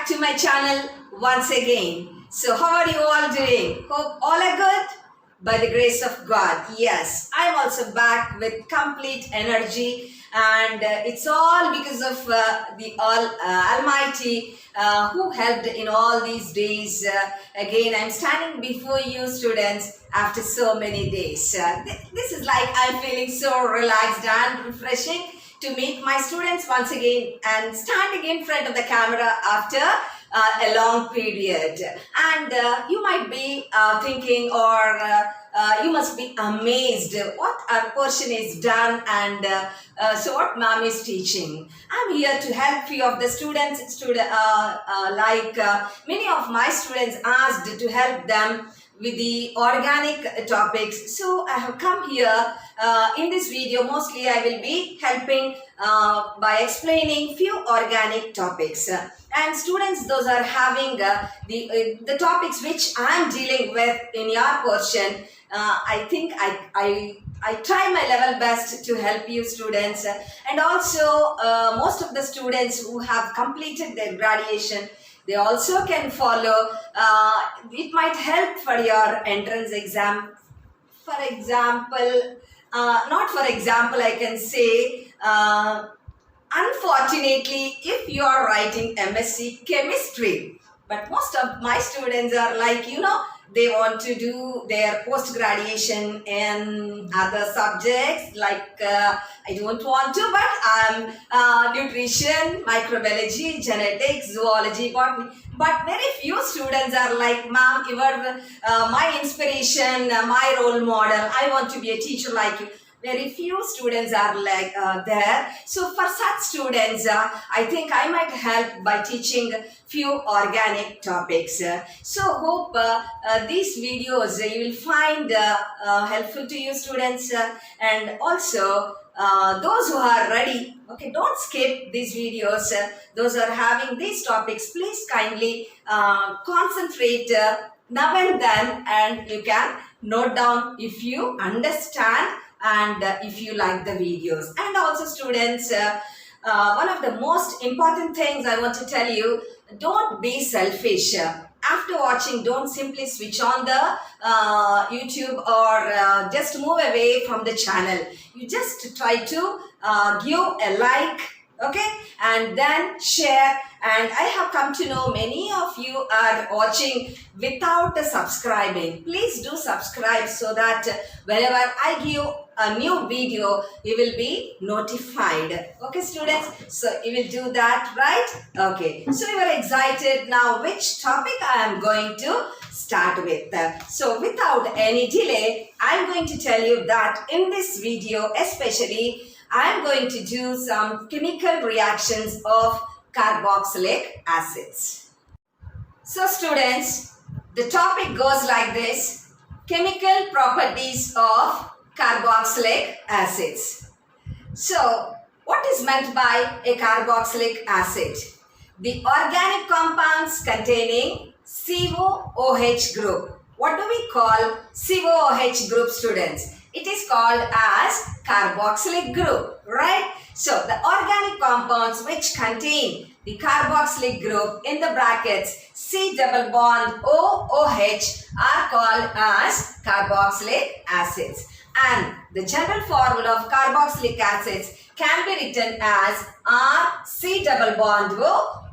back to my channel once again. So how are you all doing? Hope all are good? By the grace of God. Yes, I'm also back with complete energy, and it's all because of the Almighty who helped in all these days. Again, I'm standing before you students after so many days. This is like I'm feeling so relaxed and refreshing to meet my students once again and standing in front of the camera after a long period. And you might be thinking, or you must be amazed what our portion is done, and so what ma'am is teaching. I'm here to help few of the students, many of my students asked to help them with the organic topics. So I have come here in this video. Mostly I will be helping by explaining few organic topics. And students, those are having the topics which I am dealing with in your portion. I think I try my level best to help you students. And also most of the students who have completed their graduation, they also can follow. It might help for your entrance exam. For example, I can say, unfortunately, if you are writing MSc Chemistry, but most of my students are like, they want to do their post-graduation in other subjects, like I don't want to, but nutrition, microbiology, genetics, zoology, botany. But very few students are like, ma'am, you are my inspiration, my role model. I want to be a teacher like you. Very few students are like there. So for such students, I think I might help by teaching few organic topics. So hope these videos you will find helpful to you students. And also those who are ready, okay, don't skip these videos. Those are having these topics, please kindly concentrate now and then, and you can note down if you understand and if you like the videos. And also students, one of the most important things I want to tell you, don't be selfish. After watching, don't simply switch on the YouTube or just move away from the channel. You just try to give a like, okay, and then share. And I have come to know many of you are watching without subscribing. Please do subscribe so that whenever I give a new video, you will be notified. Okay, students? So you will do that, right? Okay. So you are excited now which topic I am going to start with. So without any delay, I am going to tell you that in this video especially, I am going to do some chemical reactions of carboxylic acids. So students, the topic goes like this: chemical properties of carboxylic acids. So what is meant by a carboxylic acid? The organic compounds containing COOH group. What do we call COOH group, students? It is called as carboxylic group, right? So the organic compounds which contain the carboxylic group in the brackets C double bond OOH are called as carboxylic acids. And the general formula of carboxylic acids can be written as RC double bond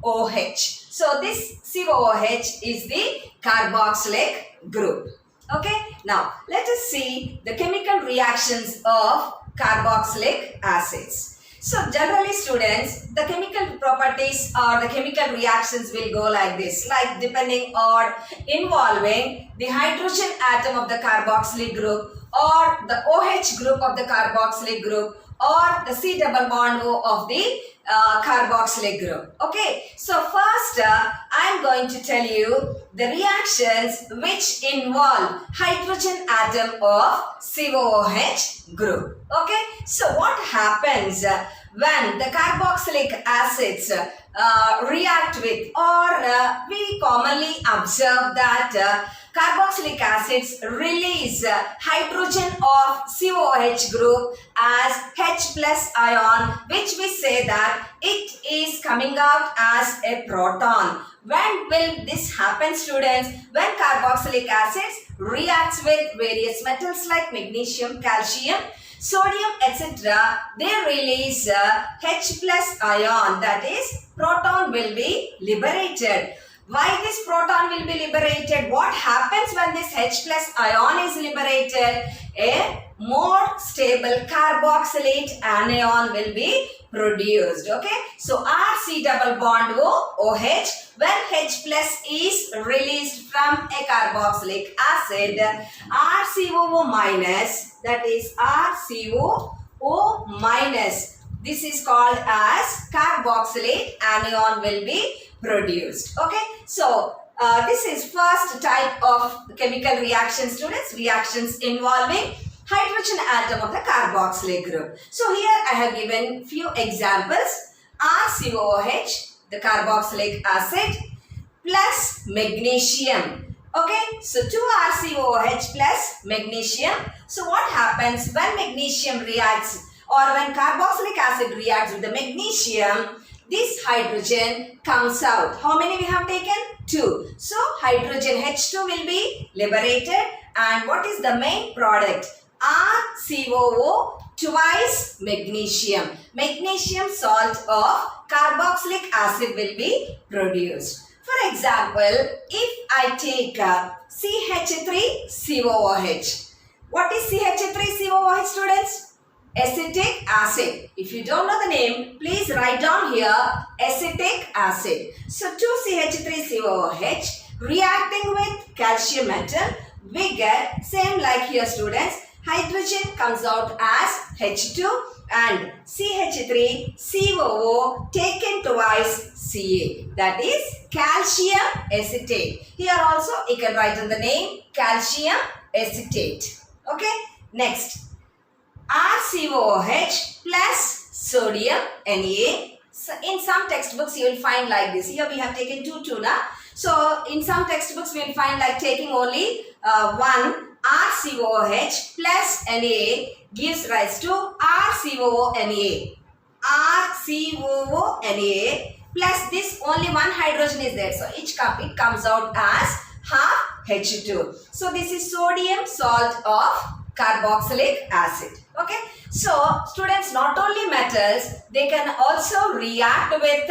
OH. So this COOH is the carboxylic group. Okay, now let us see the chemical reactions of carboxylic acids. So generally students, the chemical properties or the chemical reactions will go like this, like depending or involving the hydrogen atom of the carboxylic group, or the OH group of the carboxylic group, or the C double bond O of the carboxylic group. Okay, so first I am going to tell you the reactions which involve hydrogen atom of COOH group. Okay, so what happens when the carboxylic acids react with, or we commonly observe that carboxylic acids release hydrogen of COOH group as H plus ion, which we say that it is coming out as a proton. When will this happen, students? When carboxylic acids reacts with various metals like magnesium, calcium, sodium, etc. They release H plus ion, that is proton will be liberated. Why this proton will be liberated? What happens when this H plus ion is liberated? A more stable carboxylate anion will be produced. Okay. So RC double bond OH, when H plus is released from a carboxylic acid, RCOO minus, that is RCOO minus, this is called as carboxylate anion will be produced. Okay. So this is first type of chemical reaction, students, reactions involving hydrogen atom of the carboxylic group. So here I have given few examples. RCOOH, the carboxylic acid, plus magnesium. Okay, so 2 RCOOH plus magnesium. So what happens when magnesium reacts or when carboxylic acid reacts with the magnesium? This hydrogen comes out. How many we have taken? 2. So hydrogen H2 will be liberated, and what is the main product? RCOO twice magnesium. Magnesium salt of carboxylic acid will be produced. For example, if I take CH3COOH. What is CH3COOH, students? Acetic acid. If you don't know the name, please write down here acetic acid. So 2CH3COOH reacting with calcium metal, we get same like here, students. Hydrogen comes out as H2 and CH3COO taken twice Ca, that is calcium acetate. Here also you can write in the name calcium acetate. Okay. Next, RCOOH plus sodium Na. So in some textbooks you will find like this. Here we have taken 2 now. So in some textbooks we will find like taking only one RCOOH plus Na gives rise to RCOONA. RCOONA plus this only one hydrogen is there. So each cup it comes out as half H2. So this is sodium salt of carboxylic acid. Okay. So students, not only metals, they can also react with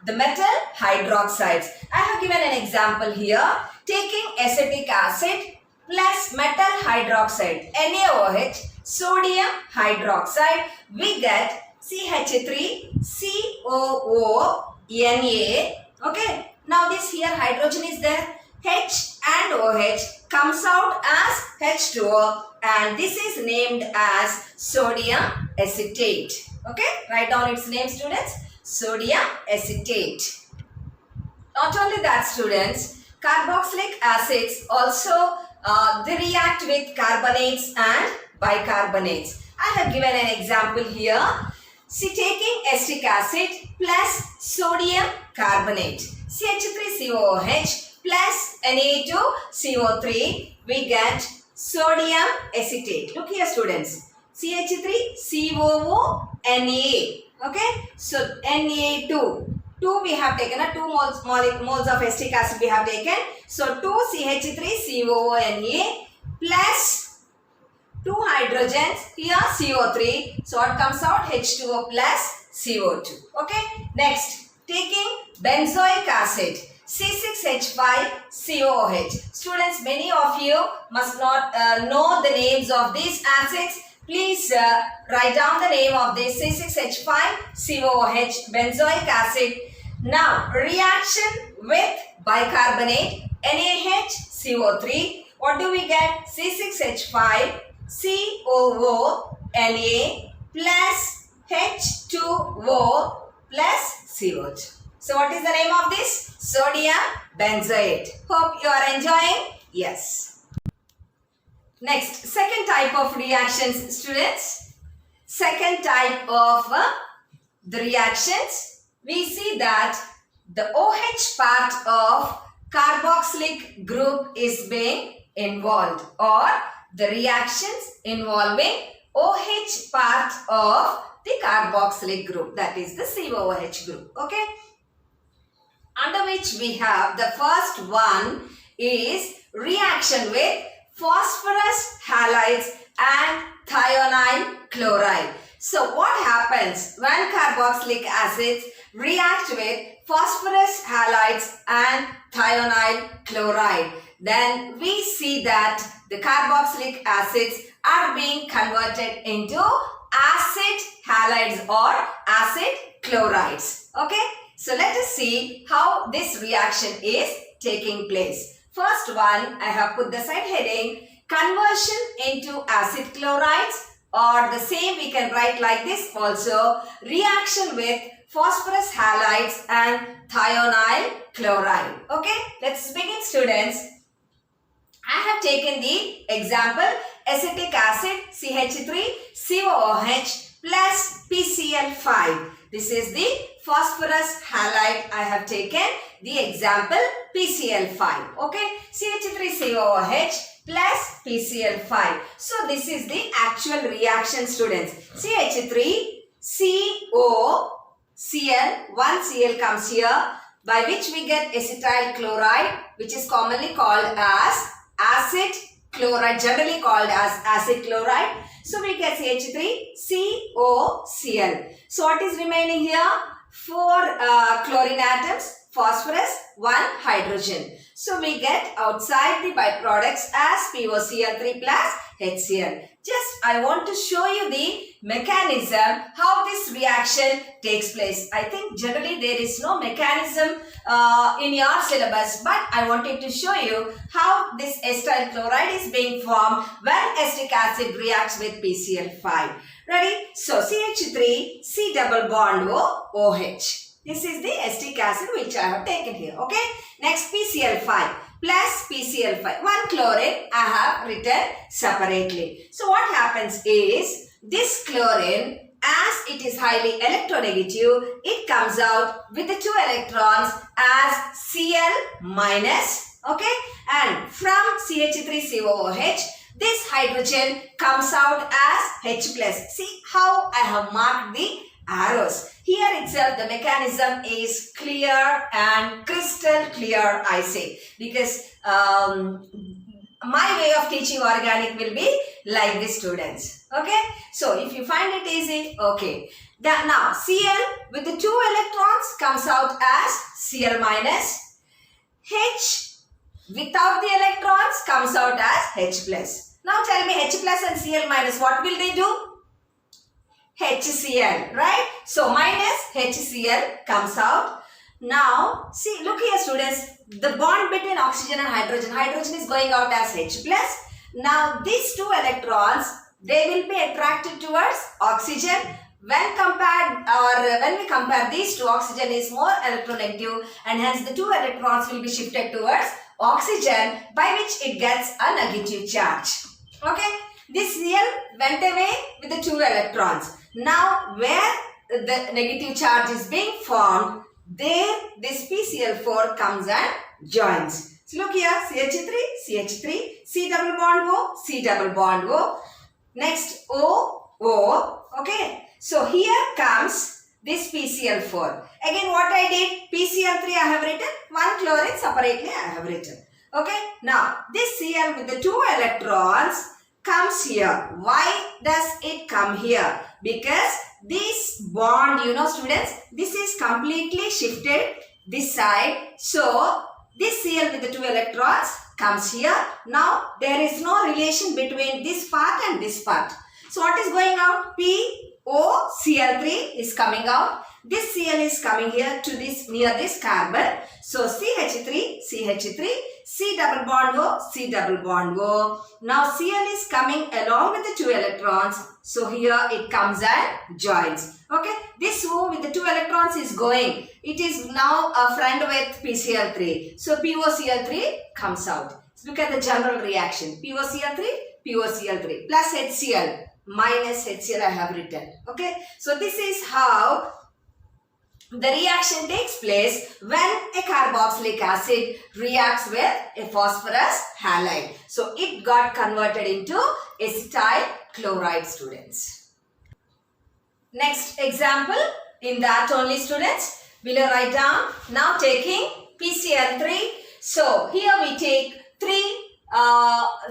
the metal hydroxides. I have given an example here. Taking acetic acid plus metal hydroxide, NaOH, sodium hydroxide, we get CH3COO Na. Okay. Now this here hydrogen is there. H and OH comes out as H2O, and this is named as sodium acetate. Okay. Write down its name, students. Sodium acetate. Not only that, students, carboxylic acids also they react with carbonates and bicarbonates. I have given an example here. See, taking acetic acid plus sodium carbonate, CH3COOH plus Na2CO3, we get sodium acetate. Look here, students. CH3COONA. Okay. So Na2. 2 we have taken, 2 moles of acetic acid we have taken. So 2 CH3COONA plus 2 hydrogens, here CO3. So what comes out? H2O plus CO2. Okay. Next, taking benzoic acid, C6H5COOH. Students, many of you must not know the names of these acids. Please write down the name of this C6H5COOH, benzoic acid. Now, reaction with bicarbonate, NaHCO3. What do we get? C6H5COONA plus H2O plus CO2. So, what is the name of this? Sodium benzoate. Hope you are enjoying. Yes. Next, second type of reactions, students. Second type of the reactions, we see that the OH part of carboxylic group is being involved, or the reactions involving OH part of the carboxylic group, that is the COOH group. Okay. under which we have the first one is reaction with phosphorus halides and thionyl chloride. So what happens when carboxylic acids react with phosphorus halides and thionyl chloride? Then we see that the carboxylic acids are being converted into acid halides or acid chlorides. Okay, so let us see how this reaction is taking place. First one, I have put the side heading conversion into acid chlorides, or the same we can write like this also, reaction with phosphorus halides and thionyl chloride. Okay, let's begin, students. I have taken the example acetic acid CH3COOH plus PCl5. This is the phosphorus halide. I have taken the example PCl5. Okay, CH3COOH plus PCl5. So this is the actual reaction, students. CH3COCl, one Cl comes here, by which we get acetyl chloride, which is commonly called as acid chloride, generally called as acid chloride. So we get CH3COCl. So what is remaining here? 4 chlorine atoms, phosphorus, 1 hydrogen. So we get outside the byproducts as POCl3 plus HCl. Just I want to show you the mechanism how this reaction takes place. I think generally there is no mechanism in your syllabus, but I wanted to show you how this acetyl chloride is being formed when acetic acid reacts with PCl5. Ready? So CH3 C double bond O OH. This is the acetic acid which I have taken here. Okay. Next PCl5 plus PCl5. 1 chlorine I have written separately. So what happens is this chlorine, as it is highly electronegative, it comes out with the 2 electrons as Cl minus. Okay. And from CH3COOH, this hydrogen comes out as H plus. See how I have marked the arrows. Here itself the mechanism is clear and crystal clear, I say, because my way of teaching organic will be like this, students. Okay, so if you find it easy, okay. Now Cl with the 2 electrons comes out as Cl minus. H without the electrons comes out as H plus. Now tell me, H plus and Cl minus, what will they do? HCl, right? So minus HCl comes out. Now see, look here, students, the bond between oxygen and hydrogen. Hydrogen is going out as H plus. Now these 2 electrons, they will be attracted towards oxygen. When we compare these two, oxygen is more electronegative, and hence the 2 electrons will be shifted towards oxygen, by which it gets a negative charge. Okay, this Cl went away with the 2 electrons. Now where the negative charge is being formed, there this PCl4 comes and joins. So look here, CH3, C double bond O, C double bond O. Next O, O. Okay. So here comes this PCl4. Again what I did, PCl3 I have written, 1 chlorine separately I have written. Okay. Now this Cl with the 2 electrons comes here. Why does it come here? Because this bond, students, this is completely shifted this side. So this Cl with the 2 electrons comes here. Now there is no relation between this part and this part. So what is going out? POCl3 is coming out. This Cl is coming here to this, near this carbon. So CH3, C double bond O, C double bond O. Now Cl is coming along with the 2 electrons. So here it comes and joins. Okay. This O with the 2 electrons is going. It is now a friend with PCl3. So POCl3 comes out. So look at the general reaction. POCl3 plus HCl minus HCl I have written. Okay. So this is how the reaction takes place when a carboxylic acid reacts with a phosphorus halide. So it got converted into acetyl chloride, students. Next example, in that only, students, Below write down. Now taking PCl3. So here we take 3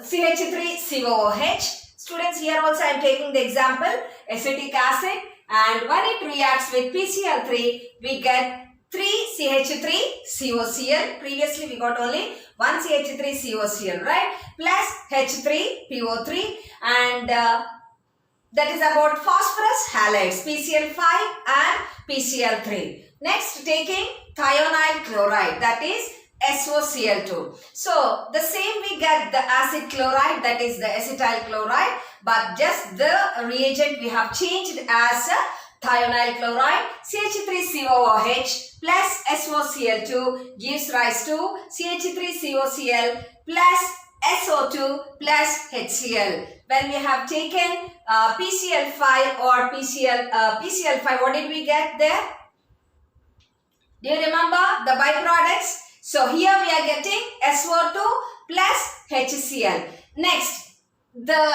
CH3COOH. Students, here also I am taking the example acetic acid, and when it reacts with PCl3 we get 3 CH3COCl. Previously we got only 1 CH3COCl, right? Plus H3PO3, and that is about phosphorus halides PCl5 and PCl3. Next, taking thionyl chloride, that is SOCl2. So the same we get the acid chloride, that is the acetyl chloride, but just the reagent we have changed as thionyl chloride. CH3COOH plus SOCl2 gives rise to CH3COCl plus SO2 plus HCl. When we have taken PCl5 or PCl5, what did we get there? Do you remember the byproducts? So here we are getting SO2 plus HCl. Next, the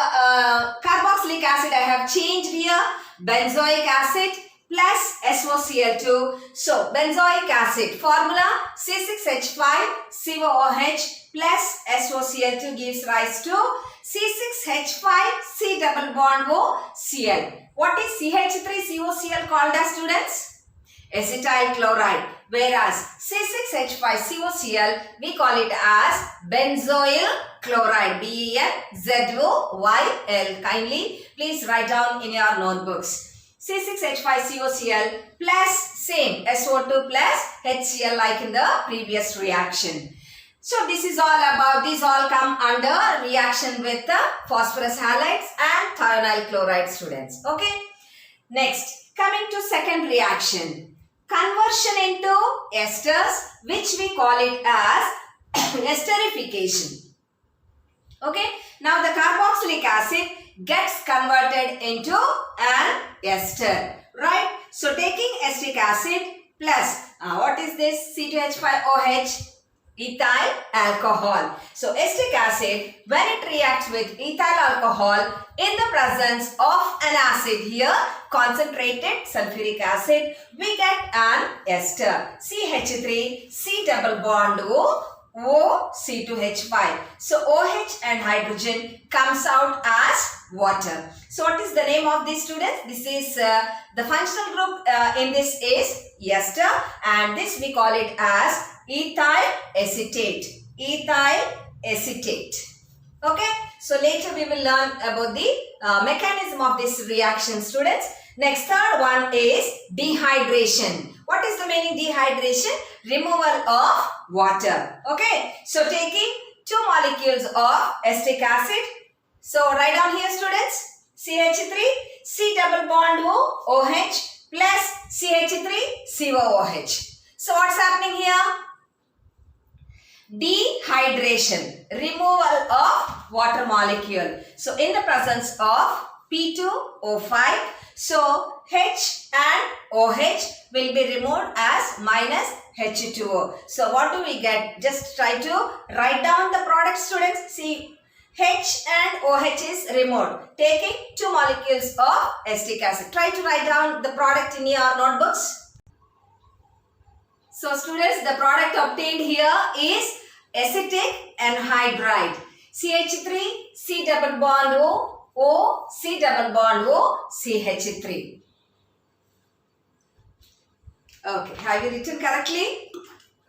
carboxylic acid I have changed here. Benzoic acid plus SOCl2. So benzoic acid formula C6H5COOH plus SOCl2 gives rise to C6H5C double bond O Cl. What is CH3COCl called as, students? Acetyl chloride. Whereas C6H5COCl we call it as benzoyl chloride. BenZoyl. Kindly please write down in your notebooks. C6H5COCl plus same SO2 plus HCl like in the previous reaction. So this is all about, these all come under reaction with the phosphorus halides and thionyl chloride, students. Okay. Next, coming to second reaction. Conversion into esters, which we call it as esterification. Okay. Now the carboxylic acid gets converted into an ester, right? So taking acetic acid plus what is this? C2H5OH, ethyl alcohol. So acetic acid, when it reacts with ethyl alcohol in the presence of an acid here, concentrated sulfuric acid, we get an ester. CH3, C double bond O, C2H5. So OH and hydrogen comes out as water. So what is the name of these, students? This is the functional group in this is ester, and this we call it as ethyl acetate. Ethyl acetate. Okay. So later we will learn about the mechanism of this reaction, students. Next, third one is dehydration. What is the meaning dehydration? Removal of water. Okay. So taking 2 molecules of acetic acid. So write down here, students. CH3, C double bond O, OH plus CH3, COOH. So what's happening here? Dehydration, removal of water molecule. So in the presence of P2O5, so H and OH will be removed as minus H2O. So what do we get? Just try to write down the product, students. See, H and OH is removed. Taking 2 molecules of acetic acid. Try to write down the product in your notebooks. So students, the product obtained here is acetic anhydride. CH3, C double bond O, C double bond O, CH3. Okay, have you written correctly?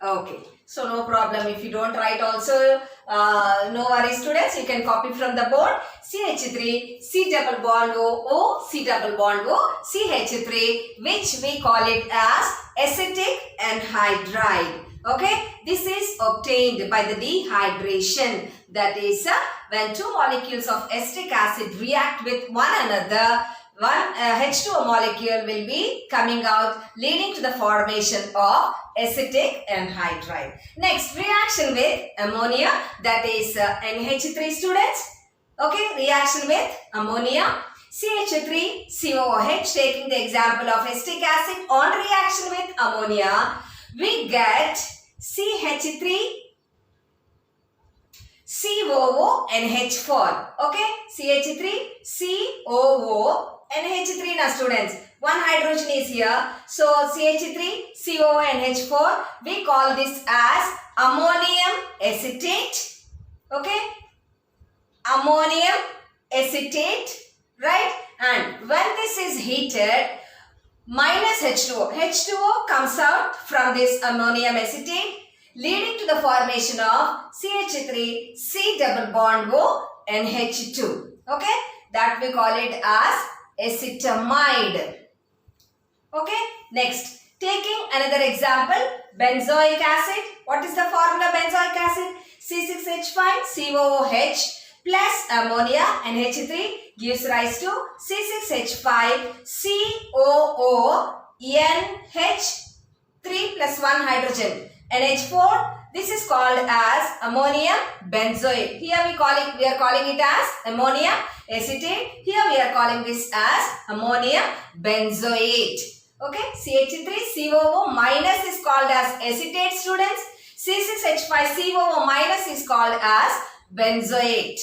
Okay, so no problem if you don't write also, no worries, students, you can copy from the board. CH3, C double bond O, C double bond O, CH3, which we call it as acetic anhydride. Okay, this is obtained by the dehydration. That is when 2 molecules of acetic acid react with one another, one H2O molecule will be coming out, leading to the formation of acetic anhydride. Next, reaction with ammonia, that is NH3, students. Okay, reaction with ammonia. CH3COOH, taking the example of acetic acid, on reaction with ammonia, we get CH3 COONH4. Okay, CH3 COONH3 now students. One hydrogen is here. So CH3 COONH4. We call this as ammonium acetate. Okay, ammonium acetate, right? And when this is heated, minus H2O. H2O comes out from this ammonium acetate, leading to the formation of CH3 C double bond O NH2. Okay, that we call it as acetamide. Okay, next, taking another example, benzoic acid. What is the formula benzoic acid? C6H5COOH plus ammonia NH3 gives rise to C6H5COONH3 plus 1 hydrogen NH4. This is called as ammonium benzoate. Here we are calling it as ammonium acetate. Here we are calling this as ammonium benzoate. Okay, CH3COO minus is called as acetate students. C6H5COO minus is called as benzoate.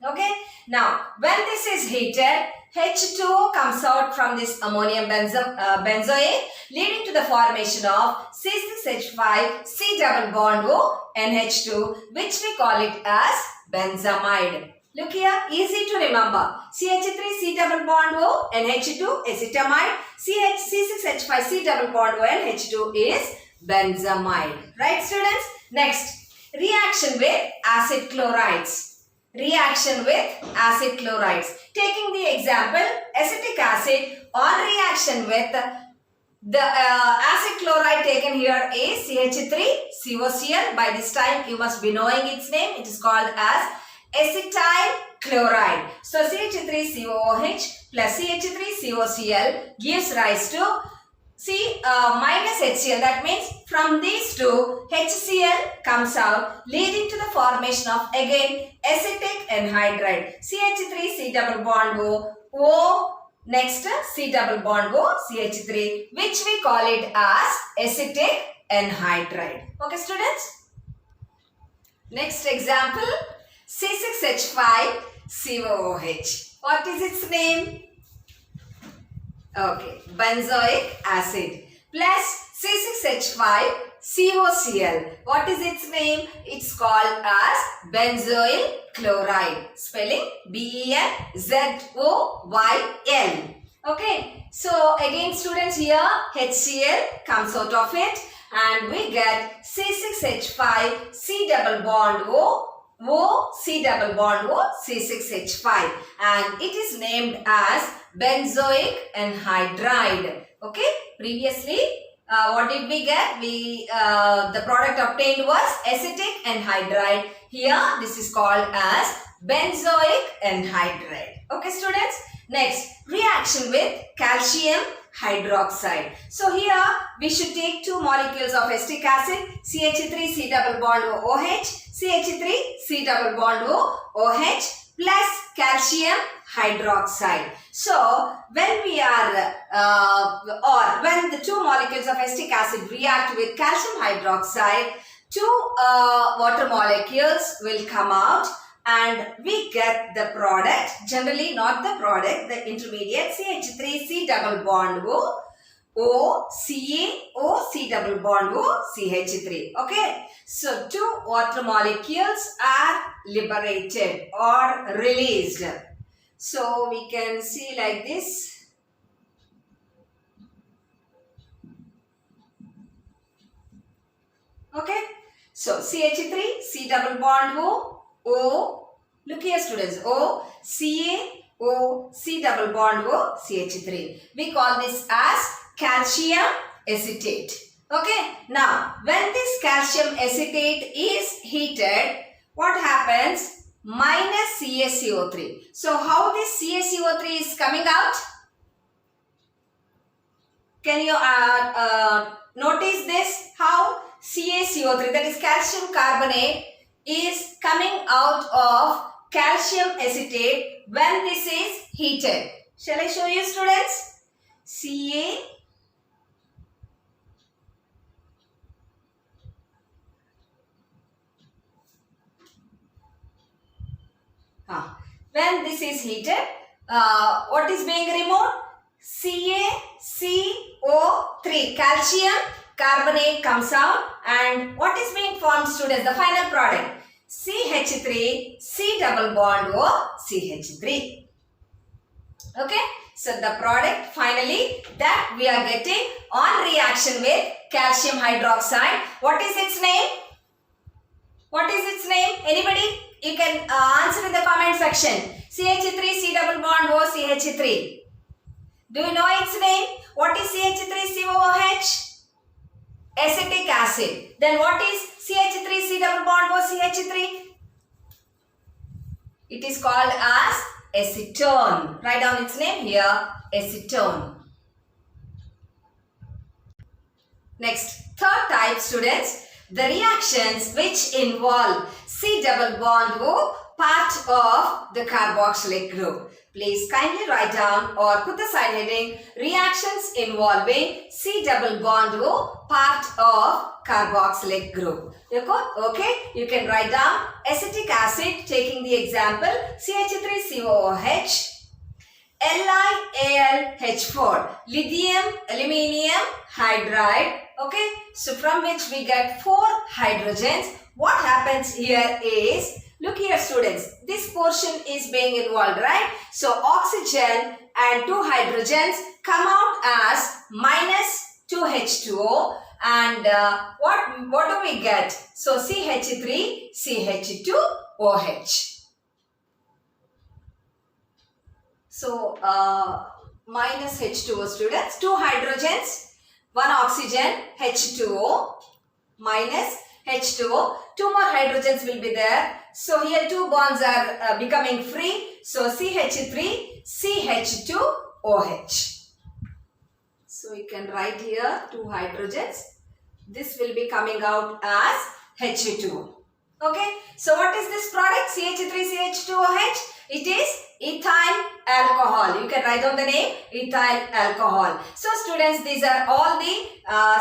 Okay, now when this is heated, H2O comes out from this ammonium benzoate, leading to the formation of C6H5 C double bond O NH2, which we call it as benzamide. Look here, easy to remember. CH3 C double bond O NH2 acetamide. C6H5 C double bond O NH2 is benzamide. Right students? Next, reaction with acid chlorides. Reaction with acid chlorides. Taking the example, acetic acid on reaction with the acid chloride taken here is CH3COCl. By this time you must be knowing its name. It is called as acetyl chloride. So CH3COOH plus CH3COCl gives rise to minus HCl. That means from these two HCl comes out, leading to the formation of again acetic anhydride. CH3 C double bond O next C double bond O CH3, which we call it as acetic anhydride. Okay students? Next example, C6H5COOH. What is its name? Okay, benzoic acid plus C6H5COCl. What is its name? It's called as benzoyl chloride. Spelling BENZOYL. Okay, so again students, here HCl comes out of it and we get C6H5 C double bond O C double bond O C6H5, and it is named as benzoic anhydride. Okay, previously what did we get? The product obtained was acetic anhydride. Here this is called as benzoic anhydride. Okay students, next, reaction with calcium hydroxide. So here we should take two molecules of acetic acid, CH3 C double bond OH, CH3 C double bond OH plus calcium hydroxide. So when we are when the two molecules of acetic acid react with calcium hydroxide, two water molecules will come out and we get the product, generally not the product, the intermediate CH3 C double bond O C double bond O CH3. Okay, so two water molecules are liberated or released. So we can see like this. Okay, so CH3 C double bond O, look here students, O C double bond O CH3. We call this as calcium acetate. Okay, now when this calcium acetate is heated, what happens? Minus CaCO3. So how this CaCO3 is coming out? Can you notice this? How CaCO3, that is calcium carbonate, is coming out of calcium acetate when this is heated. Shall I show you students? When this is heated, what is being removed? CaCO3, calcium carbonate comes out, and what is being formed, students? The final product, CH3, C double bond O, CH3. Okay, so the product finally that we are getting on reaction with calcium hydroxide. What is its name? What is its name? Anybody? You can answer in the comment section. CH3, C double bond O, CH3. Do you know its name? What is CH3COOH? Acetic acid. Then what is CH3, C double bond O, CH3? It is called as acetone. Write down its name here, acetone. Next, third type, students, the reactions which involve C double bond O part of the carboxylic group. Please kindly write down or put the side heading, reactions involving C double bond O part of carboxylic group. Okay, you can write down acetic acid, taking the example CH3COOH, LiAlH4, lithium aluminium hydride. Okay, so from which we get 4 hydrogens. What happens here is, look here students, this portion is being involved, right? So oxygen and 2 hydrogens come out as minus 2H2O, and what do we get? So CH3, CH2OH. So minus H2O, students, 2 hydrogens, 1 oxygen, H2O, minus H2O, 2 more hydrogens will be there. So here 2 bonds are becoming free. So CH3, CH2OH. So you can write here 2 hydrogens. This will be coming out as H2O. Okay. So what is this product? CH3, CH2OH. It is ethyl alcohol. You can write down the name, ethyl alcohol. So students, these are all the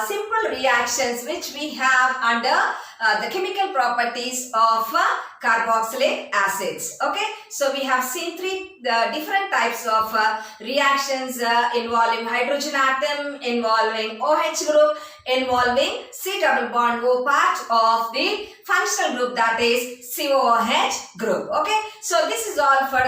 simple reactions which we have under the chemical properties of carboxylic acids. Okay, so we have seen 3 different types of reactions involving hydrogen atom, involving OH group, involving C double bond O part of the functional group, that is COOH group. Okay, so this is all for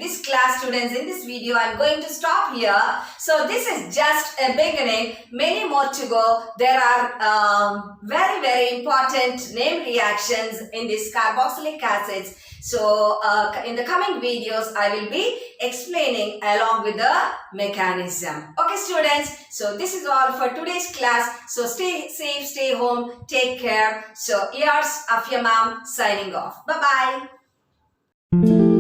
this class, students. In this video I am going to stop here. So this is just a beginning, many more to go. There are very important name reactions in these carboxylic acids. So in the coming videos I will be explaining along with the mechanism. Okay students, so this is all for today's class. So stay safe, stay home, take care. So here's Afia ma'am signing off. Bye bye.